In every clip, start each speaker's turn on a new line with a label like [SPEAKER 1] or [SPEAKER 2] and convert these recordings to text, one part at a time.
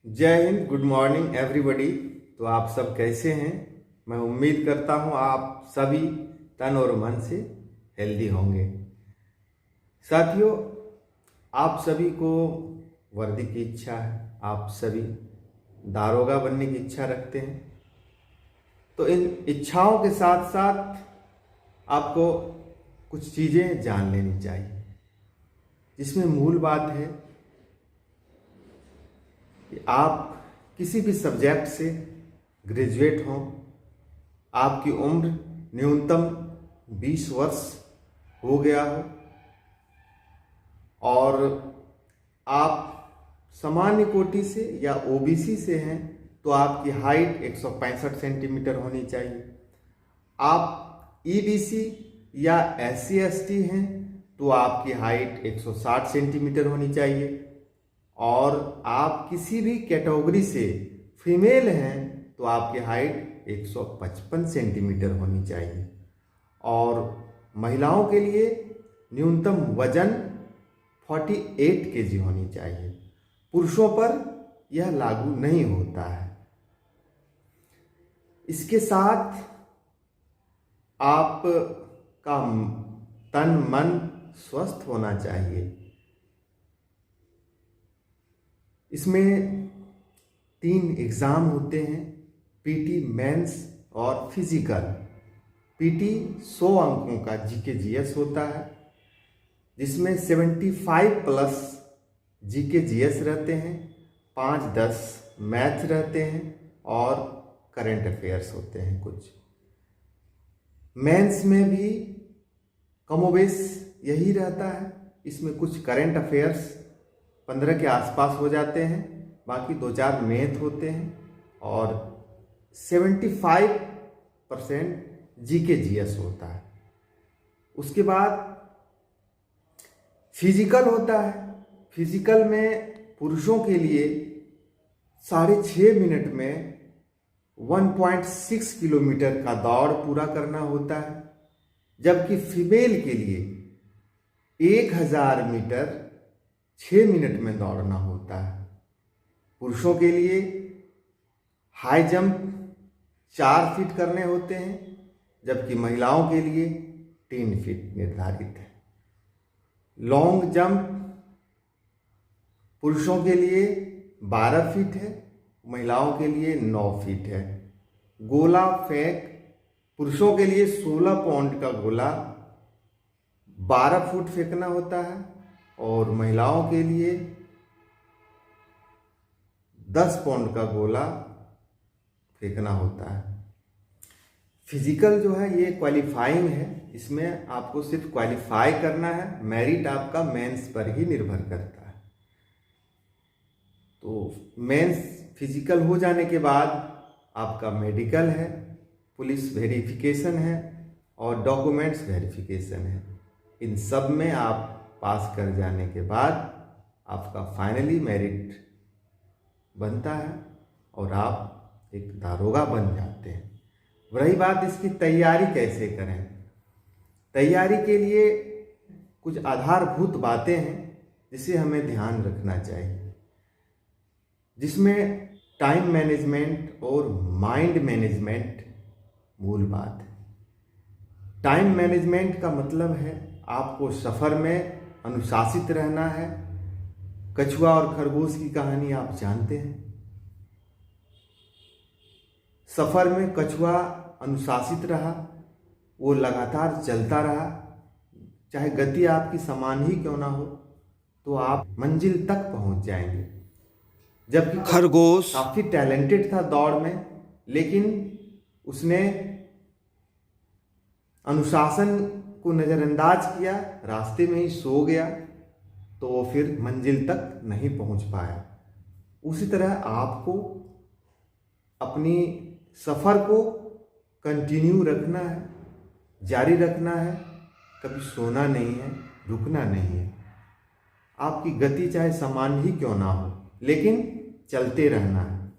[SPEAKER 1] जय Hind. Good morning everybody. तो आप सब कैसे हैं? मैं उम्मीद करता हूं आप सभी तन और मन से हेल्दी होंगे। साथियों, आप सभी को वर्दी की इच्छा है, आप सभी दारोगा बनने की इच्छा रखते हैं। तो इन इच्छाओं के साथ साथ आपको कुछ चीज़ें जान लेनी चाहिए, जिसमें मूल बात है कि आप किसी भी सब्जेक्ट से ग्रेजुएट हों, आपकी उम्र न्यूनतम 20 वर्ष हो गया हो और आप सामान्य कोटि से या ओबीसी से हैं तो आपकी हाइट 165 सेंटीमीटर होनी चाहिए। आप ईबीसी या एससी एसटी हैं तो आपकी हाइट 160 सेंटीमीटर होनी चाहिए। और आप किसी भी कैटेगरी से फीमेल हैं तो आपकी हाइट 155 सेंटीमीटर होनी चाहिए। और महिलाओं के लिए न्यूनतम वजन 48 केजी होनी चाहिए। पुरुषों पर यह लागू नहीं होता है। इसके साथ आप का तन मन स्वस्थ होना चाहिए। इसमें 3 एग्ज़ाम होते हैं, पीटी, मेंस और फिजिकल। पीटी 100 अंकों का जीके जीएस होता है, जिसमें 75 प्लस जीके जीएस रहते हैं, 5-10 मैथ रहते हैं और करंट अफेयर्स होते हैं कुछ। मेंस में भी कमोबेश यही रहता है। इसमें कुछ करंट अफेयर्स 15 के आसपास हो जाते हैं, बाकी 2-4 मैथ होते हैं और 75% जीके जीएस होता है। उसके बाद फिजिकल होता है। फिजिकल में पुरुषों के लिए 6.5 मिनट में 1.6 किलोमीटर का दौड़ पूरा करना होता है, जबकि फीमेल के लिए 1000 मीटर 6 मिनट में दौड़ना होता है। पुरुषों के लिए हाई जंप 4 फीट करने होते हैं, जबकि महिलाओं के लिए 3 फीट निर्धारित है। लॉन्ग जंप पुरुषों के लिए 12 फीट है, महिलाओं के लिए 9 फीट है। गोला फेंक पुरुषों के लिए 16 पाउंड का गोला 12 फुट फेंकना होता है और महिलाओं के लिए 10 पाउंड का गोला फेंकना होता है। फिजिकल जो है ये क्वालिफाइंग है। इसमें आपको सिर्फ क्वालिफाई करना है, मेरिट आपका मेंस पर ही निर्भर करता है। तो मेंस फिजिकल हो जाने के बाद आपका मेडिकल है, पुलिस वेरिफिकेशन है और डॉक्यूमेंट्स वेरिफिकेशन है। इन सब में आप पास कर जाने के बाद आपका फाइनली मेरिट बनता है और आप एक दारोगा बन जाते हैं। रही बात इसकी तैयारी कैसे करें, तैयारी के लिए कुछ आधारभूत बातें हैं जिसे हमें ध्यान रखना चाहिए, जिसमें टाइम मैनेजमेंट और माइंड मैनेजमेंट मूल बात है। टाइम मैनेजमेंट का मतलब है आपको सफ़र में अनुशासित रहना है। कछुआ और खरगोश की कहानी आप जानते हैं। सफ़र में कछुआ अनुशासित रहा, वो लगातार चलता रहा, चाहे गति आपकी समान ही क्यों ना हो, तो आप मंजिल तक पहुंच जाएंगे। जबकि खरगोश काफ़ी टैलेंटेड था दौड़ में, लेकिन उसने अनुशासन को नज़रअंदाज किया, रास्ते में ही सो गया, तो वो फिर मंजिल तक नहीं पहुंच पाया। उसी तरह आपको अपनी सफ़र को कंटिन्यू रखना है, जारी रखना है, कभी सोना नहीं है, रुकना नहीं है। आपकी गति चाहे समान ही क्यों ना हो, लेकिन चलते रहना है।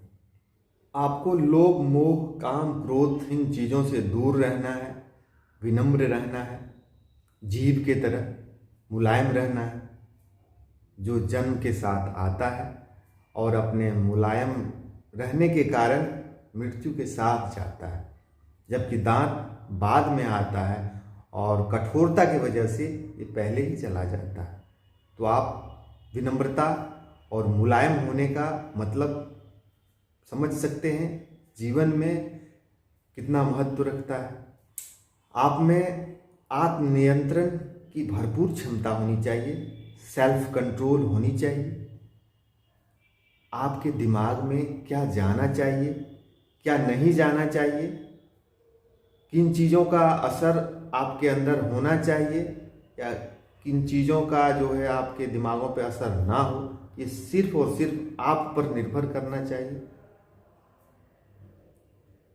[SPEAKER 1] आपको लोभ, मोह, काम, क्रोध इन चीज़ों से दूर रहना है, विनम्र रहना है, जीव के तरह मुलायम रहना है, जो जन्म के साथ आता है और अपने मुलायम रहने के कारण मृत्यु के साथ जाता है, जबकि दांत बाद में आता है और कठोरता की वजह से ये पहले ही चला जाता है। तो आप विनम्रता और मुलायम होने का मतलब समझ सकते हैं जीवन में कितना महत्व रखता है। आप में आत्मनियंत्रण की भरपूर क्षमता होनी चाहिए, सेल्फ कंट्रोल होनी चाहिए। आपके दिमाग में क्या जाना चाहिए, क्या नहीं जाना चाहिए, किन चीज़ों का असर आपके अंदर होना चाहिए या किन चीज़ों का जो है आपके दिमागों पे असर ना हो, ये सिर्फ और सिर्फ आप पर निर्भर करना चाहिए।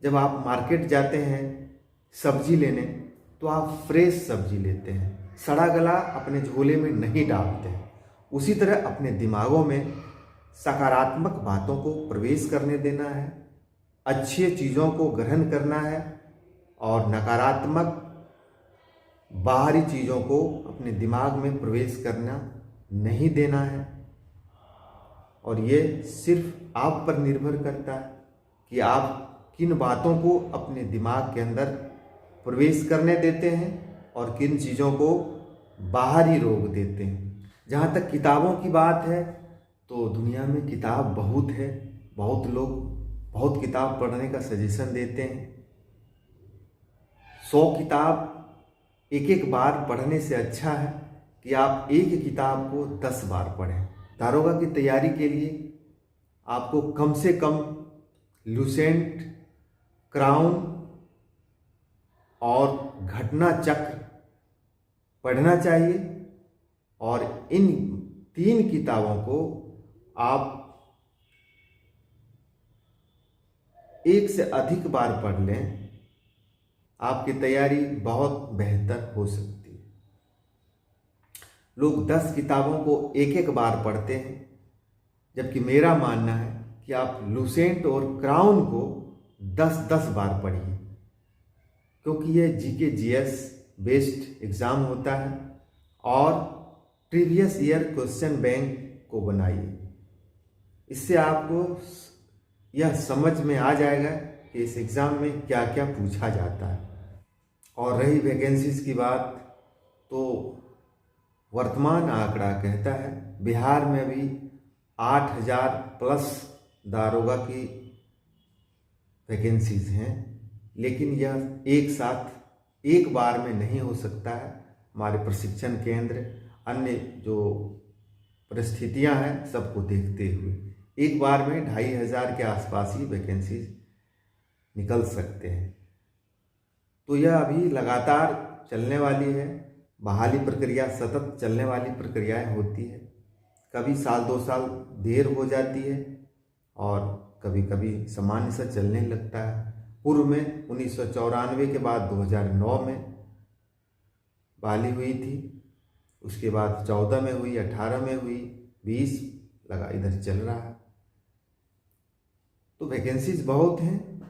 [SPEAKER 1] जब आप मार्केट जाते हैं सब्जी लेने तो आप फ्रेश सब्जी लेते हैं, सड़ा गला अपने झोले में नहीं डालते हैं। उसी तरह अपने दिमागों में सकारात्मक बातों को प्रवेश करने देना है, अच्छी चीज़ों को ग्रहण करना है और नकारात्मक बाहरी चीज़ों को अपने दिमाग में प्रवेश करना नहीं देना है। और ये सिर्फ आप पर निर्भर करता है कि आप किन बातों को अपने दिमाग के अंदर प्रवेश करने देते हैं और किन चीज़ों को बाहर ही रोक देते हैं। जहाँ तक किताबों की बात है तो दुनिया में किताब बहुत है, बहुत लोग बहुत किताब पढ़ने का सजेशन देते हैं। 100 किताब एक एक बार पढ़ने से अच्छा है कि आप एक किताब को 10 बार पढ़ें। दारोगा की तैयारी के लिए आपको कम से कम लुसेंट, क्राउन और घटना चक्र पढ़ना चाहिए और इन 3 किताबों को आप एक से अधिक बार पढ़ लें, आपकी तैयारी बहुत बेहतर हो सकती है। लोग 10 किताबों को एक एक बार पढ़ते हैं, जबकि मेरा मानना है कि आप लुसेंट और क्राउन को 10-10 बार पढ़िए, क्योंकि ये जीके जीएस बेस्ड एग्ज़ाम होता है और प्रीवियस ईयर क्वेश्चन बैंक को बनाइए। इससे आपको यह समझ में आ जाएगा कि इस एग्ज़ाम में क्या क्या पूछा जाता है। और रही वैकेंसीज़ की बात, तो वर्तमान आंकड़ा कहता है बिहार में भी 8,000 प्लस दारोगा की वैकेंसीज़ हैं, लेकिन यह एक साथ एक बार में नहीं हो सकता है। हमारे प्रशिक्षण केंद्र, अन्य जो परिस्थितियां हैं, सबको देखते हुए एक बार में 2,500 के आसपास ही वैकेंसीज निकल सकते हैं। तो यह अभी लगातार चलने वाली है। बहाली प्रक्रिया सतत चलने वाली प्रक्रियाएं होती है। कभी साल 2 साल देर हो जाती है और कभी कभी सामान्य सा चलने लगता है। पूर्व में 1994 के बाद 2009 में बहाली हुई थी, उसके बाद 14 में हुई, 18 में हुई, 20 लगा इधर चल रहा है। तो वैकेंसीज बहुत हैं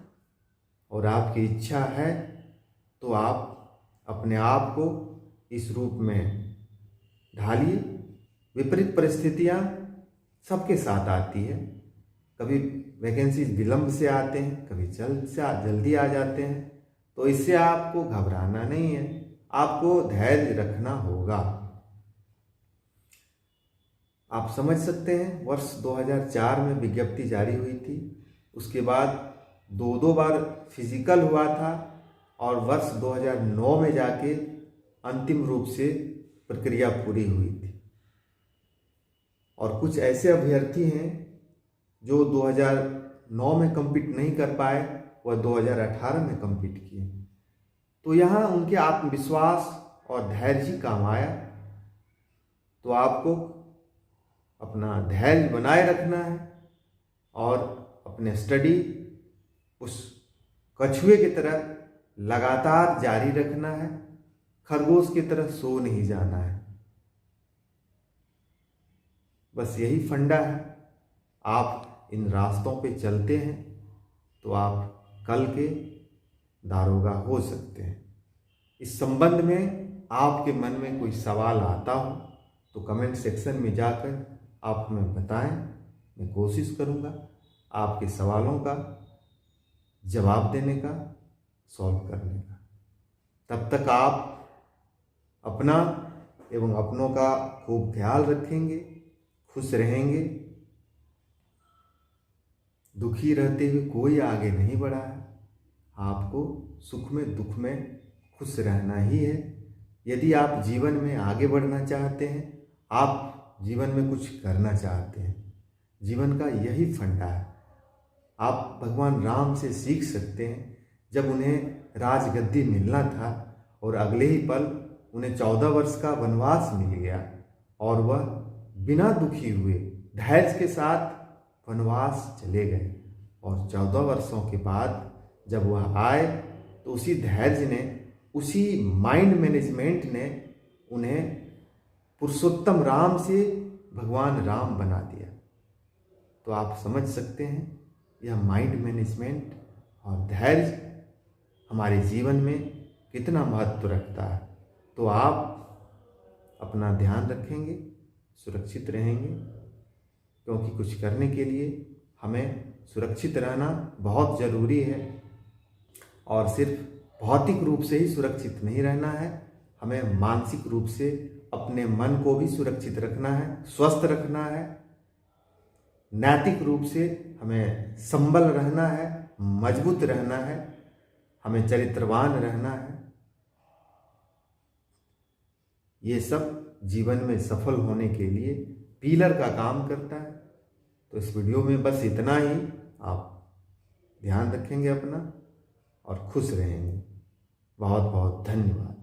[SPEAKER 1] और आपकी इच्छा है तो आप अपने आप को इस रूप में ढालिए। विपरीत परिस्थितियां सबके साथ आती है। कभी वैकेंसीज विलंब से आते हैं, कभी जल्दी आ जाते हैं। तो इससे आपको घबराना नहीं है, आपको धैर्य रखना होगा। आप समझ सकते हैं वर्ष 2004 में विज्ञप्ति जारी हुई थी, उसके बाद 2 बार फिजिकल हुआ था और वर्ष 2009 में जाके अंतिम रूप से प्रक्रिया पूरी हुई थी। और कुछ ऐसे अभ्यर्थी हैं जो 2009 में कम्पीट नहीं कर पाए, वह 2018 में कम्पीट किए। तो यहाँ उनके आत्मविश्वास और धैर्य ही काम आया। तो आपको अपना धैर्य बनाए रखना है और अपने स्टडी उस कछुए की तरह लगातार जारी रखना है। खरगोश की तरह सो नहीं जाना है। बस यही फंडा है। आप इन रास्तों पे चलते हैं तो आप कल के दारोगा हो सकते हैं। इस संबंध में आपके मन में कोई सवाल आता हो तो कमेंट सेक्शन में जाकर आप हमें बताएं। मैं कोशिश करूँगा आपके सवालों का जवाब देने का, सॉल्व करने का। तब तक आप अपना एवं अपनों का खूब ख्याल रखेंगे, खुश रहेंगे। दुखी रहते हुए कोई आगे नहीं बढ़ा है। आपको सुख में दुख में खुश रहना ही है। यदि आप जीवन में आगे बढ़ना चाहते हैं, आप जीवन में कुछ करना चाहते हैं, जीवन का यही फंडा है। आप भगवान राम से सीख सकते हैं। जब उन्हें राजगद्दी मिलना था और अगले ही पल उन्हें 14 वर्ष का वनवास मिल गया और वह बिना दुखी हुए धैर्य के साथ वनवास चले गए। और 14 वर्षों के बाद जब वह आए तो उसी धैर्य ने, उसी माइंड मैनेजमेंट ने उन्हें पुरुषोत्तम राम से भगवान राम बना दिया। तो आप समझ सकते हैं यह माइंड मैनेजमेंट और धैर्य हमारे जीवन में कितना महत्व रखता है। तो आप अपना ध्यान रखेंगे, सुरक्षित रहेंगे, क्योंकि कुछ करने के लिए हमें सुरक्षित रहना बहुत ज़रूरी है। और सिर्फ भौतिक रूप से ही सुरक्षित नहीं रहना है, हमें मानसिक रूप से अपने मन को भी सुरक्षित रखना है, स्वस्थ रखना है। नैतिक रूप से हमें संबल रहना है, मजबूत रहना है, हमें चरित्रवान रहना है। ये सब जीवन में सफल होने के लिए पिलर का काम करता है। तो इस वीडियो में बस इतना ही। आप ध्यान रखेंगे अपना और खुश रहेंगे। बहुत बहुत धन्यवाद।